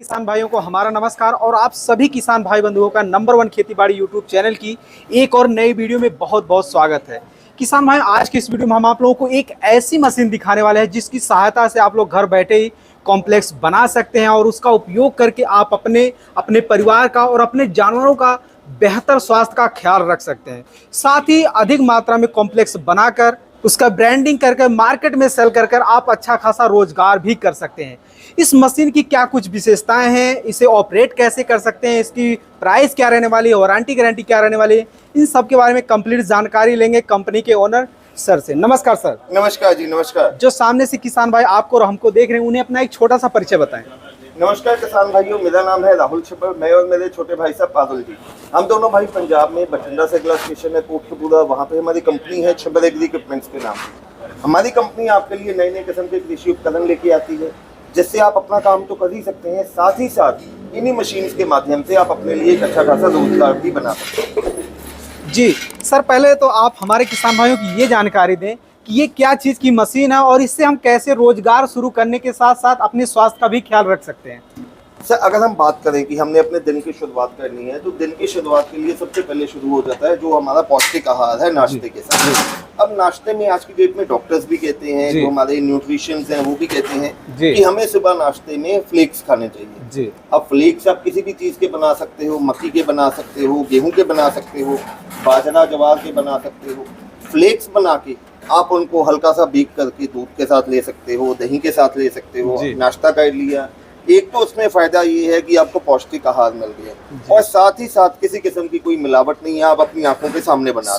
किसान भाइयों को हमारा नमस्कार और आप सभी किसान भाई बंधुओं का नंबर 1 खेतीबाड़ी यूट्यूब चैनल की एक और नई वीडियो में बहुत बहुत स्वागत है। किसान भाई, आज की इस वीडियो में हम आप लोगों को एक ऐसी मशीन दिखाने वाले हैं जिसकी सहायता से आप लोग घर बैठे ही कॉम्प्लेक्स बना सकते हैं और उसका उपयोग करके आप अपने परिवार का और अपने जानवरों का बेहतर स्वास्थ्य का ख्याल रख सकते हैं। साथ ही अधिक मात्रा में कॉम्प्लेक्स बनाकर उसका ब्रांडिंग करके मार्केट में सेल कर आप अच्छा खासा रोजगार भी कर सकते हैं। इस मशीन की क्या कुछ विशेषताएं हैं, इसे ऑपरेट कैसे कर सकते हैं, इसकी प्राइस क्या रहने वाली है, वारंटी गारंटी क्या रहने वाली है, इन सब के बारे में कंप्लीट जानकारी लेंगे कंपनी के ओनर सर से। नमस्कार सर। नमस्कार जी, नमस्कार। जो सामने से किसान भाई आपको और हमको देख रहे हैं, उन्हें अपना एक छोटा सा परिचय बताएं। नमस्कार किसान भाइयों, मेरा नाम है राहुल छब्बर। मैं और मेरे छोटे भाई साहब पारुल जी, हम दोनों भाई पंजाब में बठिंडा से अगला स्टेशन है कोटकपूरा, वहाँ पे हमारी कंपनी है छब्बर एग्री इक्विपमेंट्स के नाम से। हमारी कंपनी आपके लिए नए नए किस्म के कृषि उपकरण लेके आती है, जिससे आप अपना काम तो कर ही सकते हैं, साथ ही साथ इन्हीं मशीन्स के माध्यम से आप अपने लिए एक अच्छा खासा रोजगार भी बना सकते हैं। जी सर, पहले तो आप हमारे किसान भाइयों की ये जानकारी दें कि ये क्या चीज़ की मशीन है और इससे हम कैसे रोजगार शुरू करने के साथ साथ अपने स्वास्थ्य का भी ख्याल रख सकते हैं। सर, अगर हम बात करें कि हमने अपने दिन की शुरुआत करनी है, तो दिन की शुरुआत के लिए सबसे पहले शुरू हो जाता है जो हमारा पौष्टिक आहार है, नाश्ते के साथ। अब नाश्ते में आज की डेट में डॉक्टर्स भी कहते हैं, जो हमारे न्यूट्रिशंस हैं वो भी कहते हैं कि हमें सुबह नाश्ते में फ्लेक्स खाने चाहिए। अब फ्लेक्स आप किसी भी चीज़ के बना सकते हो, मक्की के बना सकते हो, गेहूं के बना सकते हो, बाजरा जवार के बना सकते हो। फ्लेक्स बना के आप उनको हल्का सा बेक करके दूध के साथ ले सकते हो, दही के साथ ले सकते हो, नाश्ता कर लिया। एक तो उसमें फायदा ये है कि आपको पौष्टिक आहार मिल गया और साथ ही साथ किसी किस्म की कोई मिलावट नहीं है, आप अपनी आंखों के सामने बना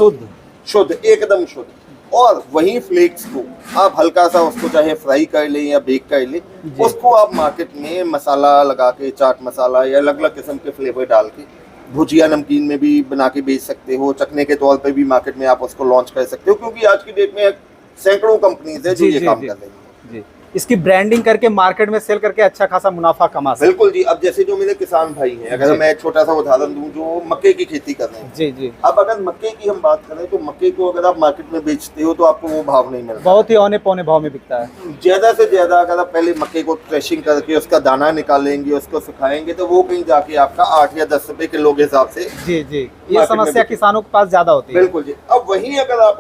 शुद्ध, एकदम शुद्ध। और वही फ्लेक्स को आप हल्का सा उसको चाहे फ्राई कर लें या बेक कर लें, उसको आप मार्केट में मसाला लगा के, चाट मसाला या अलग अलग किस्म के फ्लेवर डाल के भुजिया नमकीन में भी बना के बेच सकते हो, चखने के तौर पे भी मार्केट में आप उसको लॉन्च कर सकते हो, क्योंकि आज की डेट में सैकड़ों कंपनीज है जो ये काम कर रही है। इसकी ब्रांडिंग करके मार्केट में सेल करके अच्छा खासा मुनाफा कमा सकते हैं। बिल्कुल जी। अब जैसे जो मेरे किसान भाई हैं, अगर मैं एक छोटा सा उदाहरण दूं, जो मक्के की खेती कर रहे हैं जी। अब अगर मक्के की हम बात करें तो मक्के को अगर आप मार्केट में बेचते हो तो आपको वो भाव नहीं मिलता, बहुत ही औने पौने भाव में बिकता है। ज्यादा से ज्यादा अगर आप पहले मक्के को थ्रेशिंग करके उसका दाना निकालेंगे, उसको सुखाएंगे, तो वो कहीं जाके आपका 8 या 10 रुपए किलो के हिसाब से जी ये समस्या किसानों के पास ज्यादा होती है। बिल्कुल जी। अब वहीं अगर आप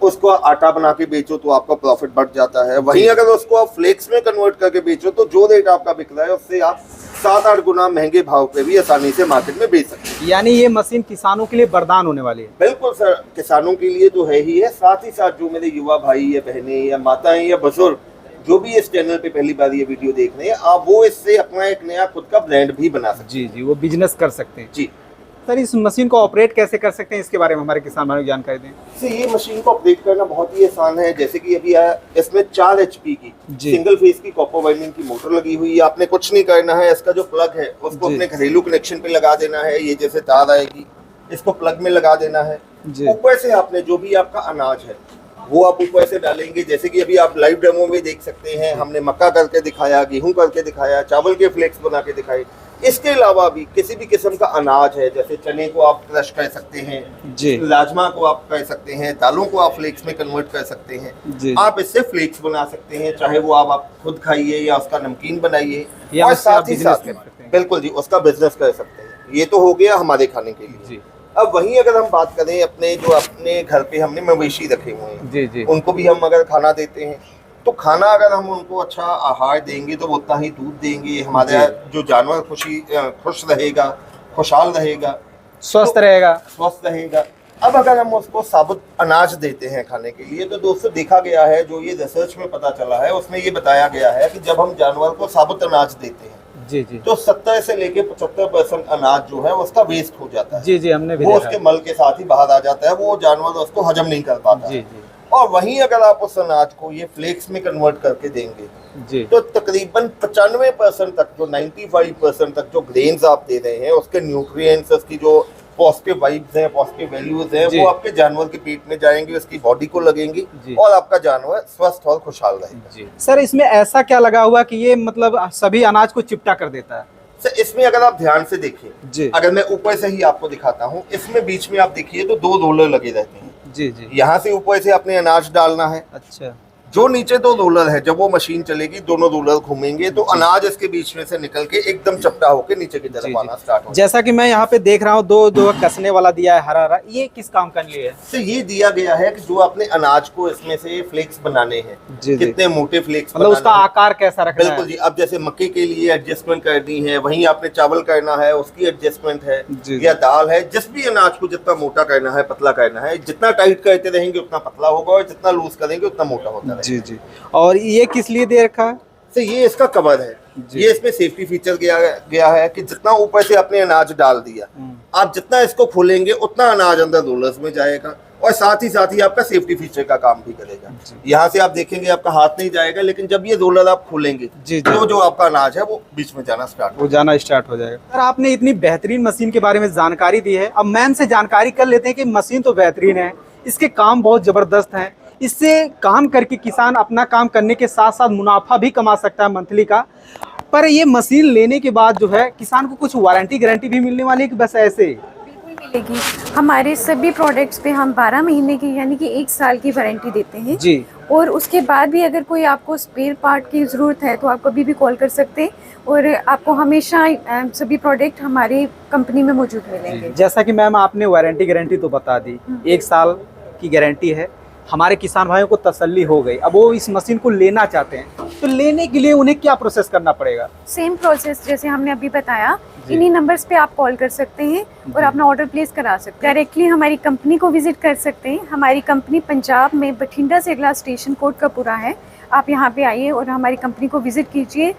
उसको आटा बना के बेचो तो आपका प्रॉफिट बढ़ जाता है। वहीं अगर उसको आप फ्लेक्स में कन्वर्ट करके बेचो तो जो रेट आपका बिक रहा है उससे आप 7-8 गुना महंगे भाव पे भी आसानी से मार्केट में बेच सकते हैं। यानी ये मशीन किसानों के लिए वरदान होने वाली है। बिल्कुल सर, किसानों के लिए तो है ही है, साथ ही साथ जो मेरे युवा भाई या बहनें या माताएं या बुजुर्ग जो भी इस चैनल पे पहली बार ये वीडियो देख रहे हैं, आप वो इससे अपना एक नया खुद का ब्रांड भी बना सकते हैं। जी, वो बिजनेस कर सकते हैं। जी सर, इस मशीन को ऑपरेट कैसे कर सकते हैं, इसके बारे में हमारे किसान भाइयों को जानकारी दें। से ये मशीन को ऑपरेट करना बहुत ही आसान है। जैसे कि अभी इसमें 4 HP की सिंगल फेज की कॉपर वाइंडिंग की मोटर लगी हुई है। आपने कुछ नहीं करना है, इसका जो प्लग है उसको अपने घरेलू कनेक्शन पे लगा देना है। ये जैसे तार आएगी, इसको प्लग में लगा देना है। ऊपर से आपने जो भी आपका अनाज है वो आप ऊपर से डालेंगे। जैसे कि अभी आप लाइव डेमो में देख सकते हैं, हमने मक्का करके दिखाया, गेहूं करके दिखाया, चावल के फ्लेक्स बना के दिखाए। इसके अलावा भी किसी भी किस्म का अनाज है, जैसे चने को आप क्रश कर सकते हैं, राजमा को आप कर सकते हैं, दालों को आप फ्लेक्स में कन्वर्ट कर सकते हैं। आप इससे फ्लेक्स बना सकते हैं, चाहे वो आप खुद खाइए या उसका नमकीन बनाइए, और साथ ही साथ बिल्कुल जी उसका बिजनेस कर सकते हैं। ये तो हो गया हमारे खाने के लिए। अब वहीं अगर हम बात करें अपने घर पे हमने मवेशी रखे हुए हैं, उनको भी हम अगर खाना देते हैं तो खाना अगर हम उनको अच्छा आहार देंगे तो उतना ही दूध देंगे। हमारा जो जानवर खुश रहेगा, खुशहाल रहेगा, स्वस्थ रहेगा। अब अगर हम उसको साबुत अनाज देते हैं खाने के लिए, तो दोस्तों देखा गया है, जो ये रिसर्च में पता चला है, उसमें ये बताया गया है कि जब हम जानवर को साबुत अनाज देते हैं तो 70 से लेके 75% अनाज जो है उसका वेस्ट हो जाता है। हमने भी वो उसके मल के साथ ही बाहर आ जाता है, वो जानवर उसको हजम नहीं कर पाता। और वहीं अगर आप उस अनाज को ये फ्लेक्स में कन्वर्ट करके देंगे तो तकरीबन 95% तक, जो 95% तक जो ग्रेन्स आप दे रहे हैं, उसके न्यूट्रिएंट्स, उसकी जो पॉजिटिव वाइब्स हैं, पॉजिटिव वैल्यूज हैं, वो आपके जानवर के पेट में जाएंगे, उसकी बॉडी को लगेंगी और आपका जानवर स्वस्थ और खुशहाल रहेगा। सर, इसमें ऐसा क्या लगा हुआ कि ये मतलब सभी अनाज को चिपटा कर देता है? सर, इसमें अगर आप ध्यान से देखिए, अगर मैं ऊपर से ही आपको दिखाता हूँ, इसमें बीच में आप देखिए तो 2 रोलर लगे रहते हैं। यहाँ से ऊपर से आपने अनाज डालना है। अच्छा। जो नीचे दो रोलर है, जब वो मशीन चलेगी दोनों रोलर घूमेंगे तो अनाज इसके बीच में से निकल के एकदम चपटा होके नीचे की तरफ आना स्टार्ट हो। जैसा कि मैं यहाँ पे देख रहा हूँ दो कसने वाला दिया है हरा हरा, ये किस काम के लिए है? तो ये दिया गया है कि जो आपने अनाज को इसमें से फ्लेक्स बनाने हैं, कितने मोटे फ्लेक्स, मतलब उसका आकार कैसा रखना है? बिल्कुल जी। अब जैसे मक्के के लिए एडजस्टमेंट करनी है, वहीं आपने चावल करना है उसकी एडजस्टमेंट है, या दाल है, जिस भी अनाज को जितना मोटा करना है पतला करना है, जितना टाइट करते रहेंगे उतना पतला होगा और जितना लूज करेंगे उतना मोटा होता है। जी जी। और ये किस लिए दे रखा है? तो ये इसका कवर है, ये इसमें सेफ्टी फीचर गया है कि जितना ऊपर से आपने अनाज डाल दिया, आप जितना इसको खोलेंगे उतना अनाज अंदर रोलर्स में जाएगा और साथ ही आपका सेफ्टी फीचर का काम भी करेगा। यहाँ से आप देखेंगे आपका हाथ नहीं जाएगा, लेकिन जब ये रोलर आप खोलेंगे तो जो आपका अनाज है वो बीच में जाना स्टार्ट हो जाएगा। सर आपने इतनी बेहतरीन मशीन के बारे में जानकारी दी है, अब मैम से जानकारी कर लेते हैं कि मशीन तो बेहतरीन है, इसके काम बहुत जबरदस्त हैं, इससे काम करके किसान अपना काम करने के साथ साथ मुनाफा भी कमा सकता है मंथली का। पर ये मशीन लेने के बाद जो है किसान को कुछ वारंटी गारंटी भी मिलने वाली है कि बस ऐसे? बिल्कुल मिलेगी। हमारे सभी प्रोडक्ट्स पे हम 12 महीने की यानी कि 1 साल की वारंटी देते हैं जी। और उसके बाद भी अगर कोई आपको स्पेयर पार्ट की ज़रूरत है तो आप कभी भी कॉल कर सकते हैं और आपको हमेशा सभी प्रोडक्ट हमारी कंपनी में मौजूद मिलेंगे। जैसा कि मैम आपने वारंटी गारंटी तो बता दी, 1 साल की गारंटी है, हमारे किसान भाइयों को तसल्ली हो गई। अब वो इस मशीन को लेना चाहते हैं तो लेने के लिए उन्हें क्या प्रोसेस करना पड़ेगा? सेम प्रोसेस जैसे हमने अभी बताया, इन्हीं नंबर्स पे आप कॉल कर सकते हैं और अपना ऑर्डर प्लेस करा सकते हैं। डायरेक्टली हमारी कंपनी को विजिट कर सकते हैं। हमारी कंपनी पंजाब में बठिंडा से अगला स्टेशन कोटकपूरा है। आप यहाँ पे आइए और हमारी कंपनी को विजिट कीजिए।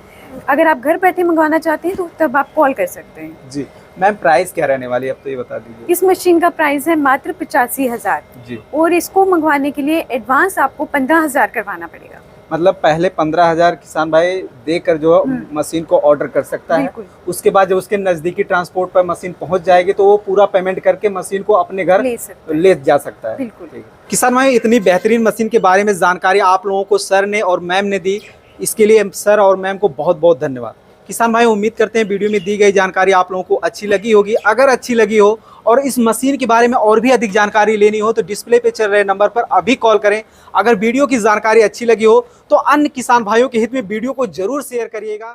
अगर आप घर बैठे मंगवाना चाहते हैं तो तब आप कॉल कर सकते हैं। जी मैम, प्राइस क्या रहने वाली है अब तो ये बता दीजिए। इस मशीन का प्राइस है मात्र 85,000 जी। और इसको मंगवाने के लिए एडवांस आपको 15,000 करवाना पड़ेगा। मतलब पहले 15,000 किसान भाई देकर जो मशीन को ऑर्डर कर सकता है, उसके बाद जब उसके नजदीकी ट्रांसपोर्ट पर मशीन पहुंच जाएगी तो वो पूरा पेमेंट करके मशीन को अपने घर ले जा सकता है। बिल्कुल। किसान भाई इतनी बेहतरीन मशीन के बारे में जानकारी आप लोगों को सर ने और मैम ने दी, इसके लिए सर और मैम को बहुत बहुत धन्यवाद। किसान भाई उम्मीद करते हैं वीडियो में दी गई जानकारी आप लोगों को अच्छी लगी होगी। अगर अच्छी लगी हो और इस मशीन के बारे में और भी अधिक जानकारी लेनी हो तो डिस्प्ले पे चल रहे नंबर पर अभी कॉल करें। अगर वीडियो की जानकारी अच्छी लगी हो तो अन्य किसान भाइयों के हित में वीडियो को जरूर शेयर करिएगा।